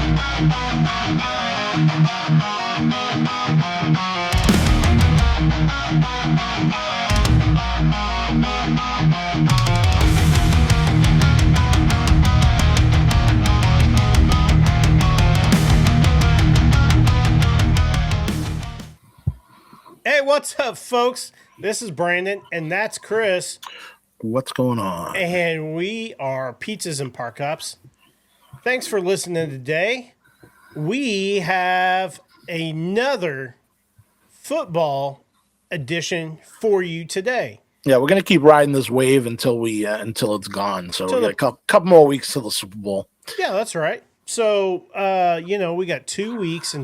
Hey, what's up, folks? This is Brandon, and that's Chris. What's going on? And we are Pizzas and Park Ups. Thanks for listening today. We have another football edition for you today. Yeah, we're gonna keep riding this wave until it's gone. So we got a couple more weeks till the Super Bowl. Yeah, that's right. So we got 2 weeks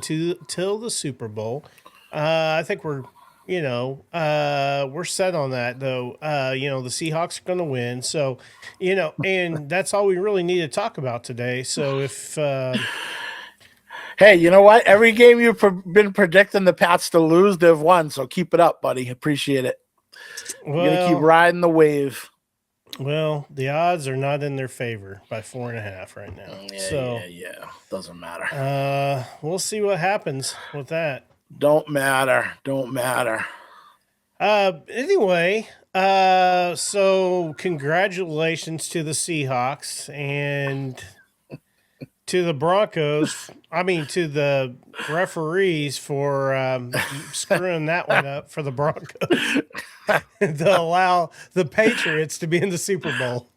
till the Super Bowl. I think we're set on that though. The Seahawks are going to win. So, and that's all we really need to talk about today. So if, hey, you know what? Every game you've been predicting the Pats to lose, they've won. So keep it up, buddy. Appreciate it. We're going to keep riding the wave. Well, the odds are not in their favor by 4.5 right now. Yeah. Doesn't matter. We'll see what happens with that. Don't matter. Anyway, so congratulations to the Seahawks and to the Broncos. I mean, to the referees for screwing that one up for the Broncos to allow the Patriots to be in the Super Bowl.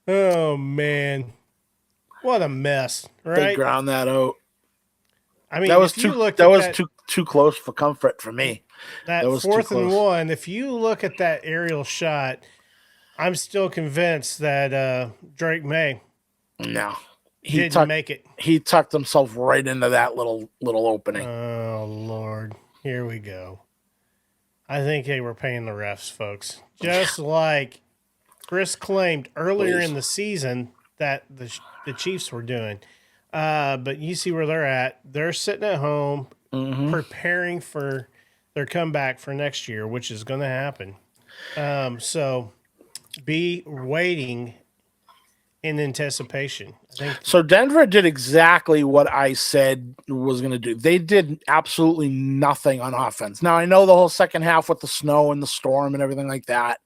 Oh, man. What a mess, right? They ground that out. I mean, that was too close for comfort for me. That was 4th and 1. If you look at that aerial shot, I'm still convinced that Drake May didn't make it. He tucked himself right into that little opening. Oh Lord, here we go. I think they were paying the refs, folks. Just like Chris claimed earlier in the season that the Chiefs were doing. But you see where they're at. They're sitting at home preparing for their comeback for next year, which is going to happen. So be waiting in anticipation. So Denver did exactly what I said was going to do. They did absolutely nothing on offense. Now, I know the whole second half with the snow and the storm and everything like that,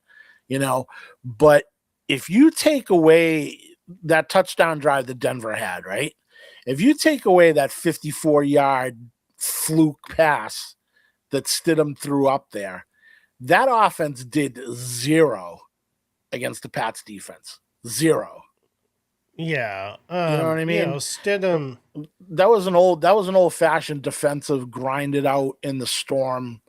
but if you take away that touchdown drive that Denver had, right? If you take away that 54-yard fluke pass that Stidham threw up there, that offense did zero against the Pats defense. Zero. Yeah. You know what I mean? Stidham. That was an old-fashioned defensive, grinded out in the storm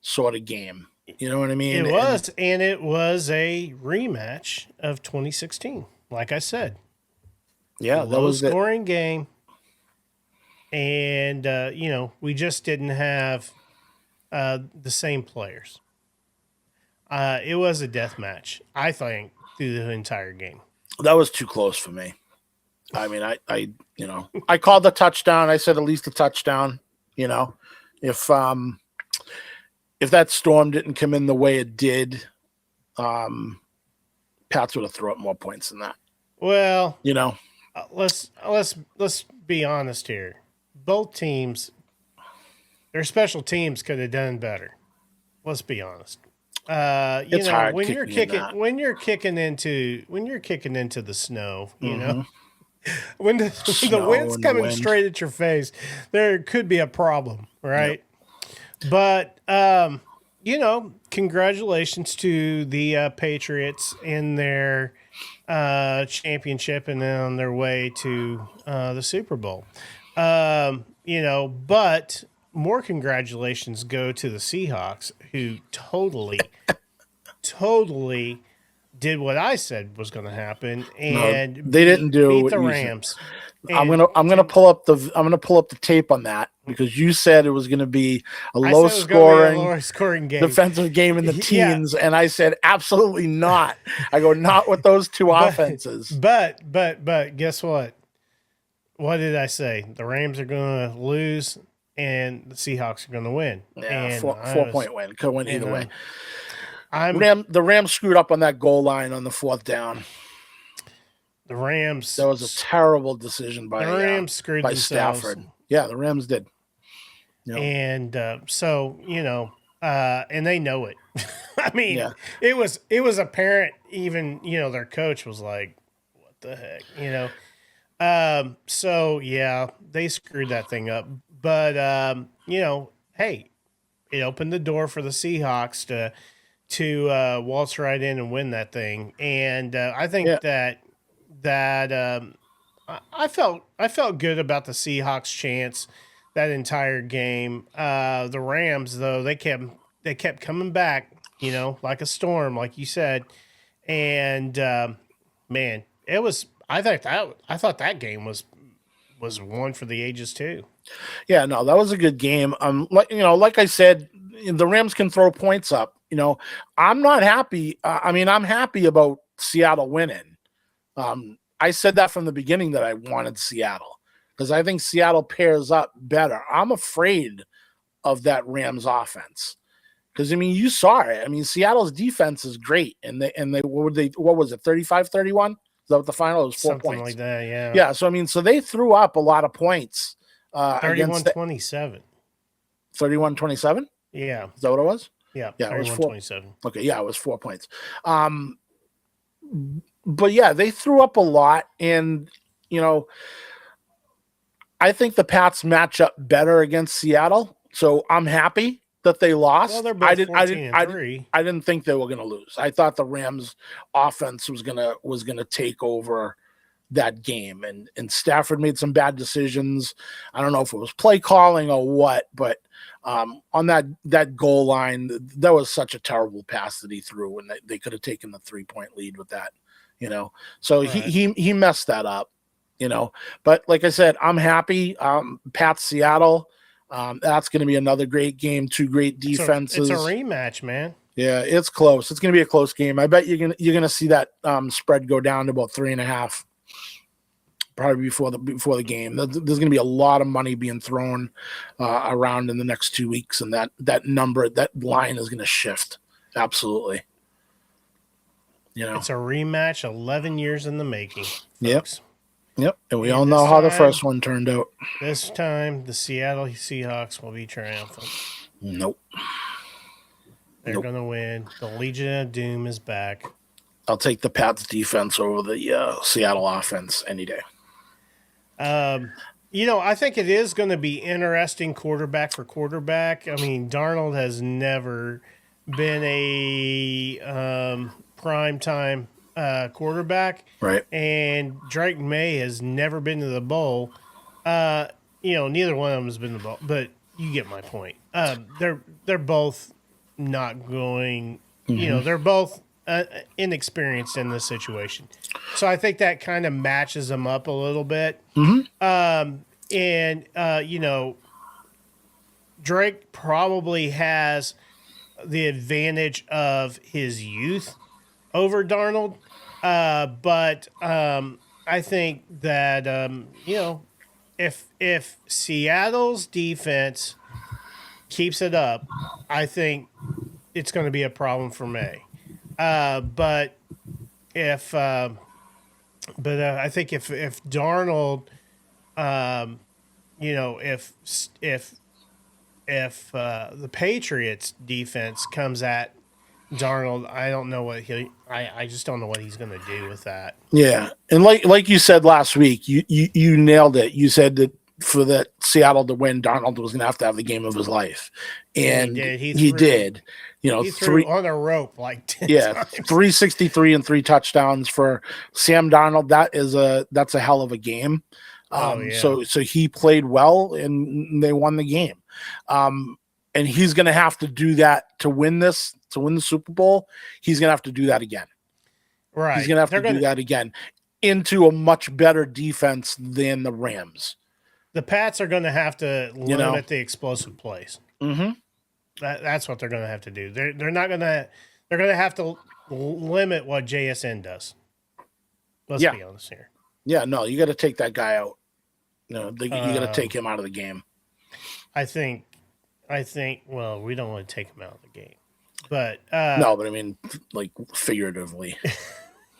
sort of game. You know what I mean? It was, and it was a rematch of 2016, like I said. Yeah, that was a scoring game. And, we just didn't have the same players. It was a death match, I think, through the entire game. That was too close for me. I mean, I called the touchdown. I said at least a touchdown. If that storm didn't come in the way it did, Pats would have thrown up more points than that. Well, let's be honest here. Both teams, their special teams could have done better. Let's be honest. It's hard when you're kicking into the snow, when the wind's coming straight at your face, there could be a problem, right? Yep. But congratulations to the Patriots in their championship and then on their way to the Super Bowl. But more congratulations go to the Seahawks, who totally did what I said was going to happen, and they didn't beat the Rams. I'm gonna pull up the tape on that because you said it was gonna be a low scoring game. Defensive game in the teens, and I said absolutely not. I go not with those two offenses. But guess what? What did I say? The Rams are gonna lose, and the Seahawks are gonna win. Yeah, 4-point win. Could win either way. The Rams screwed up on that goal line on the 4th down. The Rams. That was a terrible decision by the Rams screwed by themselves. Stafford. Yeah, the Rams did. And so and they know it. I mean, Yeah. it was apparent. Even their coach was like, "What the heck," So yeah, they screwed that thing up. But hey, it opened the door for the Seahawks to waltz right in and win that thing. And I think that I felt good about the Seahawks' chance that entire game. The Rams, though, they kept coming back, like a storm, like you said. And man, it was. I thought that game was one for the ages too. Yeah, no, that was a good game. Like I said, the Rams can throw points up. I'm not happy. I'm happy about Seattle winning. I said that from the beginning that I wanted Seattle because I think Seattle pairs up better. I'm afraid of that Rams offense because you saw it. Seattle's defense is great, and what was it, 35-31? Is that what the final? It was 4 Something points. like that, yeah. Yeah, so they threw up a lot of points. 31-27. 31-27? Yeah. Is that what it was? Yeah, yeah, 31-27. Okay, yeah, it was 4 points. But yeah, they threw up a lot, and I think the Pats match up better against Seattle. So I'm happy that they lost. Well, they're both 14-3. I didn't think they were going to lose. I thought the Rams offense was gonna take over that game, and Stafford made some bad decisions. I don't know if it was play calling or what, but on that goal line, that was such a terrible pass that he threw, and they could have taken the 3-point lead with that. So right. he messed that up. But like I said, I'm happy. Pat Seattle. That's going to be another great game. Two great defenses. It's a rematch, man. Yeah, it's close. It's going to be a close game. I bet you're gonna see that spread go down to about 3.5. Probably before the game. There's going to be a lot of money being thrown around in the next 2 weeks, and that line is going to shift. Absolutely. It's a rematch, 11 years in the making. Folks. Yep. And we all know how the first one turned out. This time, the Seattle Seahawks will be triumphant. Nope. They're going to win. The Legion of Doom is back. I'll take the Pats defense over the Seattle offense any day. I think it is going to be interesting quarterback for quarterback. Darnold has never been a prime time quarterback, right? And Drake May has never been to the bowl. Neither one of them has been to the bowl, but you get my point. They're both not going. Mm-hmm. They're both inexperienced in this situation, so I think that kind of matches them up a little bit. Mm-hmm. Drake probably has the advantage of his youth over Darnold, but I think that if Seattle's defense keeps it up, I think it's going to be a problem for May. But I think if Darnold, if the Patriots defense comes at Darnold, I don't know what I just don't know what he's going to do with that. Yeah, and like you said last week, you nailed it. You said that for that Seattle to win, Darnold was going to have the game of his life, and he did. He threw on a rope like 10 times. 363 and 3 touchdowns for Sam Darnold. That's a hell of a game. So he played well, and they won the game. And he's going to have to do that to win the Super Bowl. He's going to have to do that again. Right. He's going to have to do that again into a much better defense than the Rams. The Pats are going to have to limit the explosive plays. Mm-hmm. That's what they're going to have to do. They're going to have to limit what JSN does. Let's be honest here. Yeah, no, you got to take that guy out. You got to take him out of the game. I think. Well, we don't want to take him out of the game, but no, but like figuratively.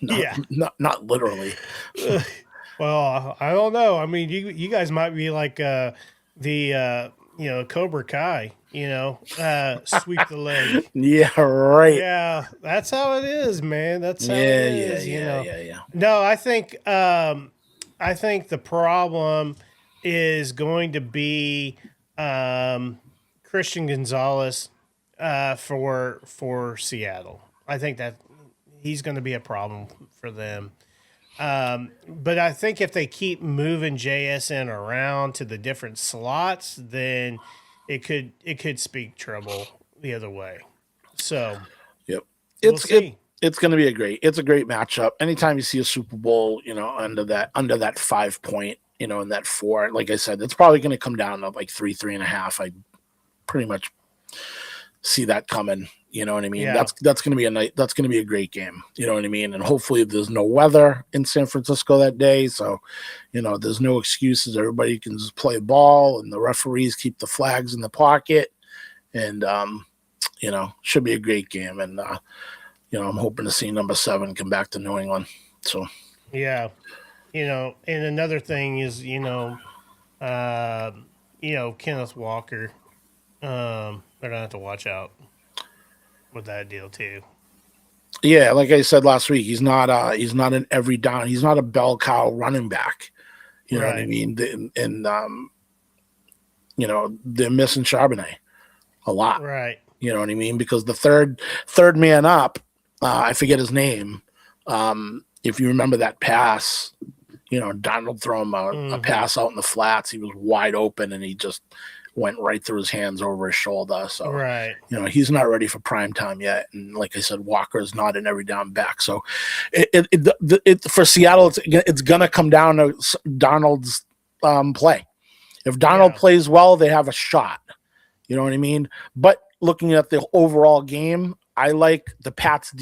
Yeah. Not literally. Well, I don't know. I mean, you guys might be like the Cobra Kai, sweep the leg. Yeah, right. Yeah, that's how it is, man. That's how it Yeah, yeah, is. yeah, yeah, yeah. No, I think the problem is going to be Christian Gonzalez for Seattle. I think that he's going to be a problem for them. But I think if they keep moving JSN around to the different slots, then it could speak trouble the other way. So Yep. we'll It's it see. it's going to be a great matchup. Anytime you see a Super Bowl, under that 5 point, in that four, like I said, it's probably going to come down to like 3.5. I pretty much see that coming. You know what I mean? Yeah. That's going to be that's going to be a great game. You know what I mean? And hopefully there's no weather in San Francisco that day, so there's no excuses. Everybody can just play ball, and the referees keep the flags in the pocket, and should be a great game. And I'm hoping to see number 7 come back to New England. So Yeah. And another thing is, Kenneth Walker. They're gonna have to watch out with that deal too. yeah, like I said last week, he's not an every down. He's not a bell cow running back. You know what I Right. mean? They're missing Charbonnet a lot. Right. You know what I mean? Because the third man up, I forget his name. If you remember that pass, Donald threw him a pass out in the flats. He was wide open, and he just went right through his hands over his shoulder. So, Right. he's not ready for prime time yet. And like I said, Walker is not an every down back. So, it for Seattle, it's going to come down to Donald's play. If Donald plays well, they have a shot. You know what I mean? But looking at the overall game, I like the Pats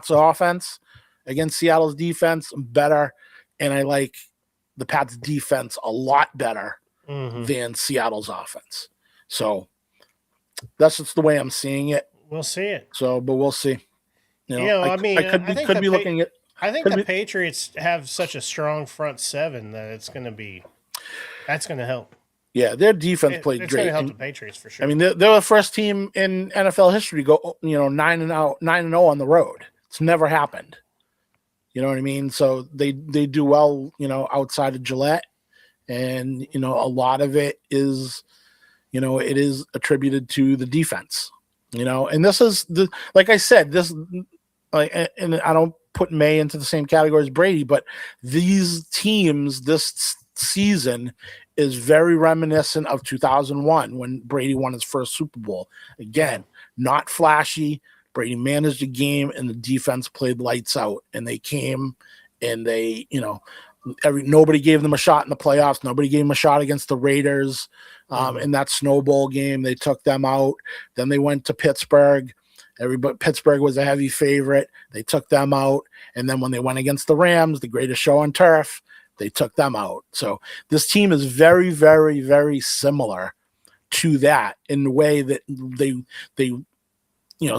offense against Seattle's defense better, and I like the Pats defense a lot better than Seattle's offense. So that's just the way I'm seeing it. We'll see it. So, but we'll see. I could be looking at. I think the Patriots have such a strong front seven that that's going to help. Yeah, their defense played it's great. It's going to help the Patriots for sure. I mean, they're the first team in NFL history to go 9-0 on the road. It's never happened. You know what I mean? So they do well, outside of Gillette, and a lot of it is, it is attributed to the defense. And this is like I said, and I don't put May into the same category as Brady, but these teams this season is very reminiscent of 2001 when Brady won his first Super Bowl. Again, not flashy. Brady managed the game, and the defense played lights out. And they came, and they, nobody gave them a shot in the playoffs. Nobody gave them a shot against the Raiders. In that snowball game, they took them out. Then they went to Pittsburgh. Pittsburgh was a heavy favorite. They took them out. And then when they went against the Rams, the greatest show on turf, they took them out. So this team is very, very, very similar to that in the way that they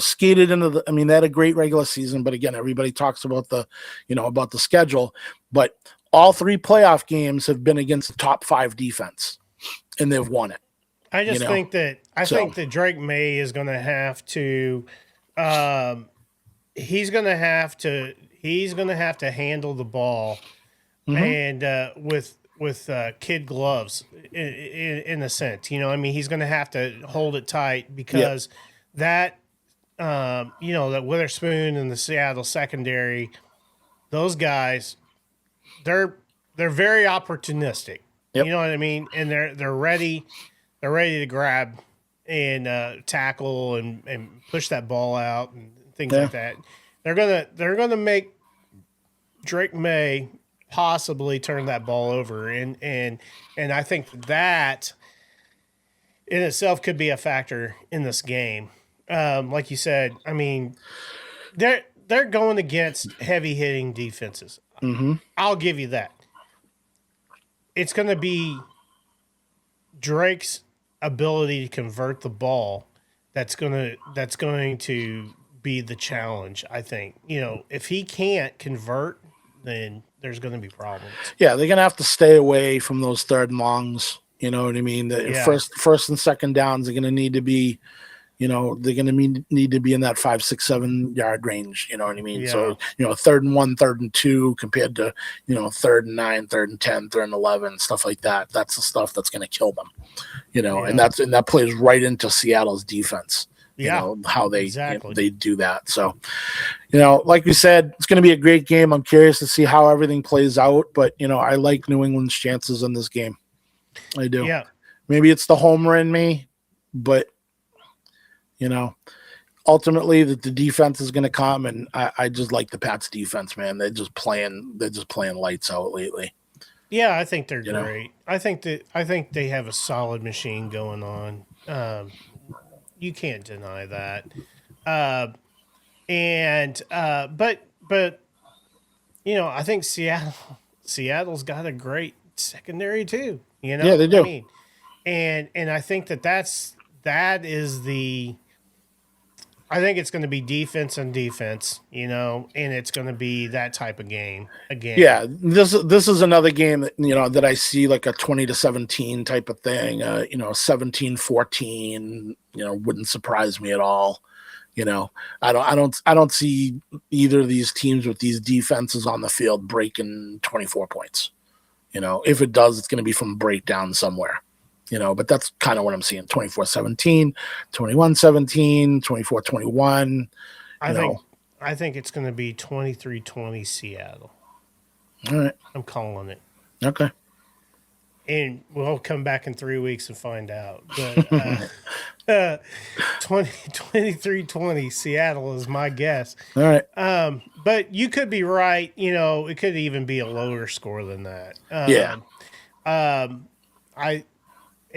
skated into they had a great regular season, but again, everybody talks about about the schedule, but all 3 playoff games have been against the top 5 defense, and they've won it. I just think that Drake May is going to have to he's going to have to handle the ball and with kid gloves in a sense. He's going to have to hold it tight because that that Witherspoon and the Seattle secondary, those guys, they're very opportunistic. Yep. You know what I mean? And they're ready to grab and tackle and push that ball out and things like that. They're gonna make Drake May possibly turn that ball over, and I think that in itself could be a factor in this game. Like you said, they're going against heavy hitting defenses. I'll give you that. It's going to be Drake's ability to convert the ball that's going to be the challenge. I think, if he can't convert, then there's going to be problems. Yeah, they're gonna have to stay away from those third and longs. You know what I mean? First and second downs are gonna need to be, they're gonna need to be in that 5, 6, 7 yard range. You know what I mean? Yeah. So 3rd and 1, 3rd and 2, compared to 3rd and 9, 3rd and 10, 3rd and 11, stuff like that. That's the stuff that's gonna kill them. And that plays right into Seattle's defense. How they they do that. So, like we said, it's going to be a great game. I'm curious to see how everything plays out, but I like New England's chances in this game. I do. Yeah. Maybe it's the homer in me, but ultimately the defense is going to come, and I just like the Pats defense, man. They're just playing lights out lately. Yeah, I think they're great. I think they have a solid machine going on. You can't deny that. But I think Seattle's got a great secondary too. Yeah, they do. I mean, and I think that is the. I think it's going to be defense on defense, and it's going to be that type of game again. Yeah, this is another game that that I see like a 20-17 type of thing. 17-14. Wouldn't surprise me at all. I don't see either of these teams with these defenses on the field breaking 24 points. If it does, it's going to be from a breakdown somewhere. But that's kind of what I'm seeing. 24-17, 21-17, 24-21. I think it's going to be 23-20 Seattle. All right. I'm calling it. Okay. And we'll come back in 3 weeks and find out. But 23-20 Seattle is my guess. All right. But you could be right. It could even be a lower score than that. Yeah.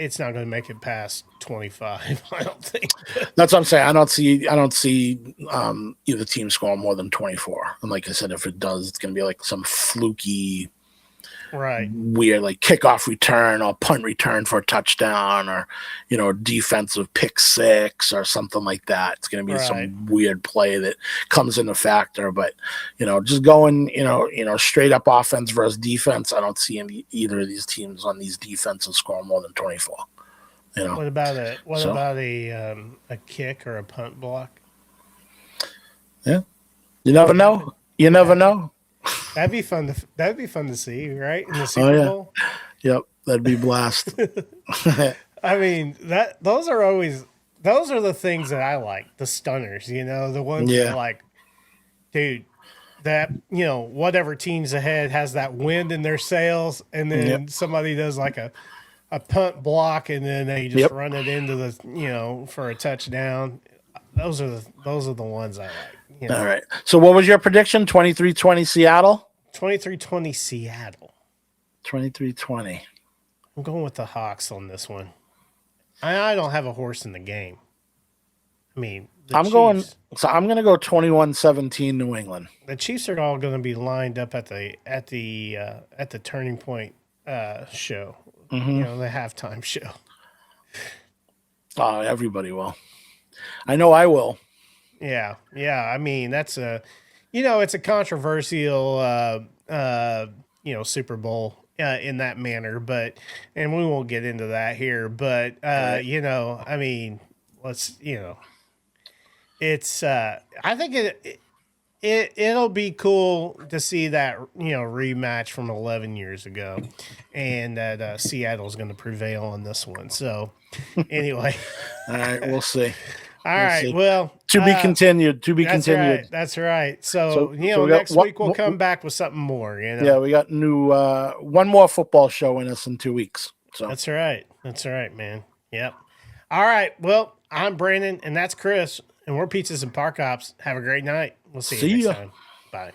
It's not going to make it past 25. I don't think. That's what I'm saying. I don't see either team scoring more than 24. And like I said, if it does, it's going to be like some fluky, weird like kickoff return or punt return for a touchdown, or defensive pick six or something like that. It's going to be some weird play that comes into factor. But just going straight up offense versus defense, I don't see either of these teams on these defenses scoring more than 24. What about a kick or a punt block? Yeah, you never know. You never know. That'd be fun to see, right? In the Super Bowl. Yep, that'd be blast. I mean, those are the things that I like, the stunners, the ones that are like, dude, that whatever team's ahead has that wind in their sails, and then somebody does like a punt block, and then they just run it into the for a touchdown. Those are the ones I like. All right. So what was your prediction? 23-20 Seattle? 23-20 Seattle. 23-20. I'm going with the Hawks on this one. I don't have a horse in the game. I mean, I'm going to go 21-17 New England. The Chiefs are all going to be lined up at the Turning Point show. Mm-hmm. The halftime show. Oh, everybody will. I know I will. Yeah. I mean, that's it's a controversial, Super Bowl in that manner, and we won't get into that here, but, I mean, it's, I think it'll be cool to see that, rematch from 11 years ago, and that Seattle's going to prevail on this one. So anyway. All right, we'll see. All right. Well, to be continued. Right, that's right. So next week we'll come back with something more. Yeah, we got new one more football show in us in 2 weeks. So that's right, man. Yep. All right. Well, I'm Brandon, and that's Chris, and we're Pizzas and Park Ops. Have a great night. We'll see you next time. Bye.